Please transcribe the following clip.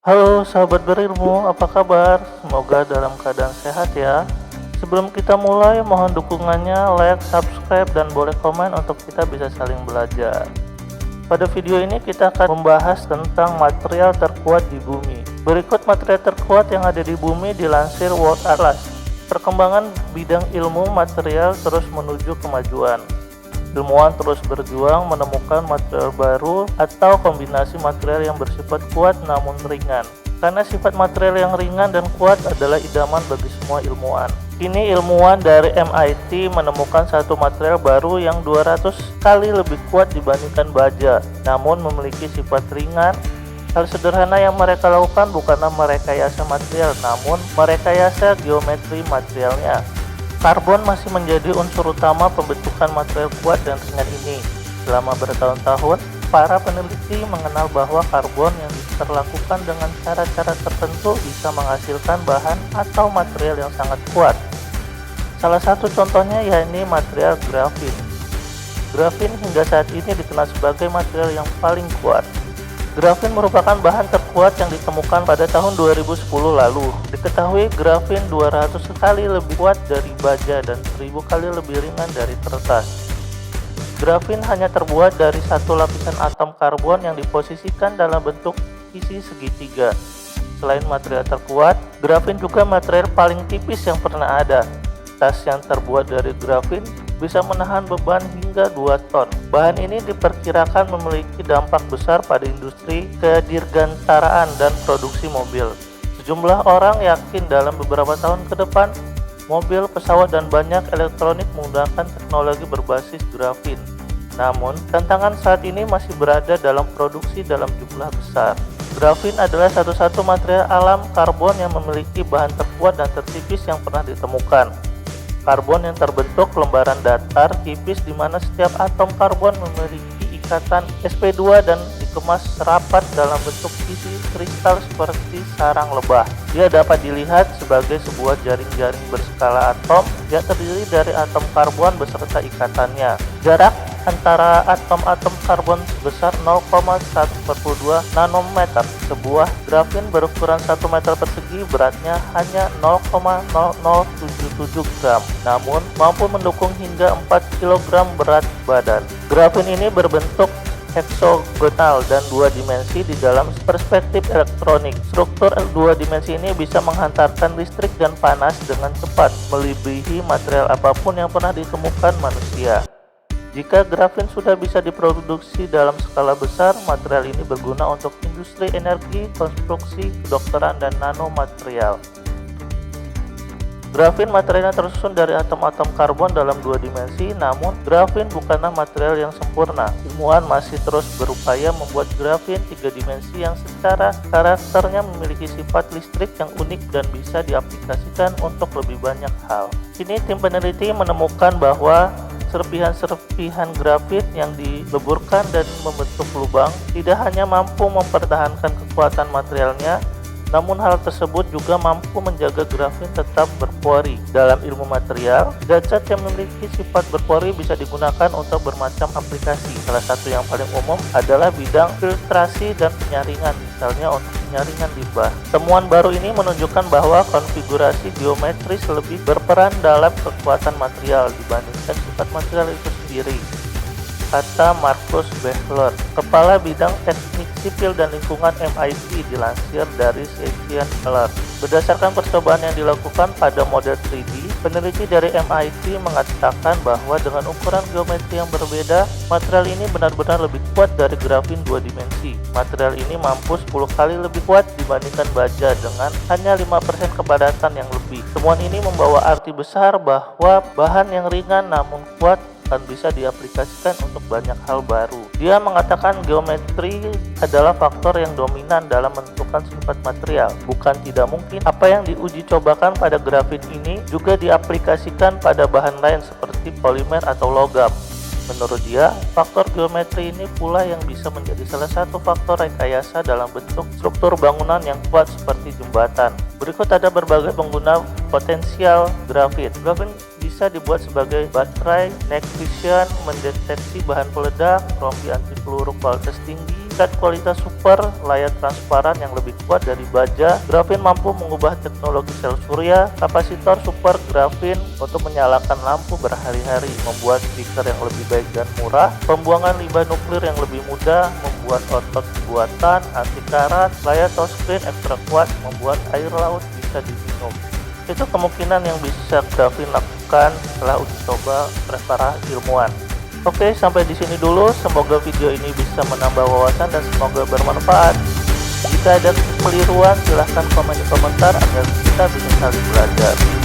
Halo sahabat berilmu, apa kabar? Semoga dalam keadaan sehat ya. Sebelum kita mulai, mohon dukungannya, like, subscribe, dan boleh komen untuk kita bisa saling belajar. Pada video ini kita akan membahas tentang material terkuat di bumi. Berikut material terkuat yang ada di bumi dilansir World Atlas. Perkembangan bidang ilmu material terus menuju kemajuan. Ilmuwan terus berjuang menemukan material baru atau kombinasi material yang bersifat kuat namun ringan. Karena sifat material yang ringan dan kuat adalah idaman bagi semua ilmuwan. Kini ilmuwan dari MIT menemukan satu material baru yang 200 kali lebih kuat dibandingkan baja, namun memiliki sifat ringan. Hal sederhana yang mereka lakukan bukanlah merekayasa material, namun merekayasa geometri materialnya. Karbon masih menjadi unsur utama pembentukan material kuat dan ringan ini. Selama bertahun-tahun, para peneliti mengenal bahwa karbon yang diperlakukan dengan cara-cara tertentu bisa menghasilkan bahan atau material yang sangat kuat. Salah satu contohnya yakni material grafin. Grafin hingga saat ini dikenal sebagai material yang paling kuat. Grafin merupakan bahan terkuat yang ditemukan pada tahun 2010 lalu. Diketahui grafin 200 kali lebih kuat dari baja dan 1000 kali lebih ringan dari kertas. Grafin hanya terbuat dari satu lapisan atom karbon yang diposisikan dalam bentuk isi segitiga. Selain material terkuat, grafin juga material paling tipis yang pernah ada. Tas yang terbuat dari grafin bisa menahan beban hingga 2 ton. Bahan ini diperkirakan memiliki dampak besar pada industri kedirgantaraan dan produksi mobil. Sejumlah orang yakin dalam beberapa tahun ke depan, mobil, pesawat, dan banyak elektronik menggunakan teknologi berbasis grafin. Namun, tantangan saat ini masih berada dalam produksi dalam jumlah besar. Grafin adalah satu-satu material alam karbon yang memiliki bahan terkuat dan tertipis yang pernah ditemukan. Karbon yang terbentuk lembaran datar tipis di mana setiap atom karbon memiliki ikatan sp2 dan dikemas rapat dalam bentuk isi kristal seperti sarang lebah. Dia dapat dilihat sebagai sebuah jaring-jaring berskala atom yang terdiri dari atom karbon beserta ikatannya. Jarak antara atom-atom karbon sebesar 0,1/2 nanometer. Sebuah grafin berukuran 1 meter persegi beratnya hanya 0,0077 gram, namun mampu mendukung hingga 4 kg berat badan. Grafin ini berbentuk heksagonal dan 2 dimensi di dalam perspektif elektronik. Struktur 2 dimensi ini bisa menghantarkan listrik dan panas dengan cepat, melebihi material apapun yang pernah ditemukan manusia. Jika grafin sudah bisa diproduksi dalam skala besar, material ini berguna untuk industri energi, konstruksi, kedokteran, dan nanomaterial. Grafin materialnya tersusun dari atom-atom karbon dalam 2 dimensi, namun grafin bukanlah material yang sempurna. Ilmuwan masih terus berupaya membuat grafin 3 dimensi yang secara karakternya memiliki sifat listrik yang unik dan bisa diaplikasikan untuk lebih banyak hal. Kini tim peneliti menemukan bahwa serpihan-serpihan grafit yang dileburkan dan membentuk lubang tidak hanya mampu mempertahankan kekuatan materialnya, namun hal tersebut juga mampu menjaga grafin tetap berpori. Dalam ilmu material, zat yang memiliki sifat berpori bisa digunakan untuk bermacam aplikasi. Salah satu yang paling umum adalah bidang filtrasi dan penyaringan, misalnya untuk penyaringan limbah. Temuan baru ini menunjukkan bahwa konfigurasi geometris lebih berperan dalam kekuatan material dibandingkan sifat material itu sendiri, kata Marcus Behler, Kepala Bidang Teknik Sipil dan Lingkungan MIT, dilansir dari Science Alert. Berdasarkan percobaan yang dilakukan pada model 3D, peneliti dari MIT mengatakan bahwa dengan ukuran geometri yang berbeda, material ini benar-benar lebih kuat dari grafin 2 dimensi. Material ini mampu 10 kali lebih kuat dibandingkan baja dengan hanya 5% kepadatan yang lebih. Temuan ini membawa arti besar bahwa bahan yang ringan namun kuat akan bisa diaplikasikan untuk banyak hal baru. Dia mengatakan geometri adalah faktor yang dominan dalam menentukan sifat material. Bukan tidak mungkin apa yang diuji cobakan pada grafin ini juga diaplikasikan pada bahan lain seperti polimer atau logam. Menurut dia, faktor geometri ini pula yang bisa menjadi salah satu faktor rekayasa dalam bentuk struktur bangunan yang kuat seperti jembatan. Berikut ada berbagai pengguna potensial grafit. Grafin bisa dibuat sebagai baterai, night vision, mendeteksi bahan peledak, rompi anti peluru kualitas tinggi, tingkat kualitas super, layar transparan yang lebih kuat dari baja, grafin mampu mengubah teknologi sel surya, kapasitor super grafin untuk menyalakan lampu berhari-hari, membuat speaker yang lebih baik dan murah, pembuangan limbah nuklir yang lebih mudah, membuat otot buatan anti karat, layar touchscreen ekstra kuat, membuat air laut bisa diminum. Itu kemungkinan yang bisa grafin lakukan setelah uji coba oleh para ilmuwan. Oke, sampai di sini dulu. Semoga video ini bisa menambah wawasan dan semoga bermanfaat. Jika ada kekeliruan, silahkan komen di komentar agar kita bisa saling belajar.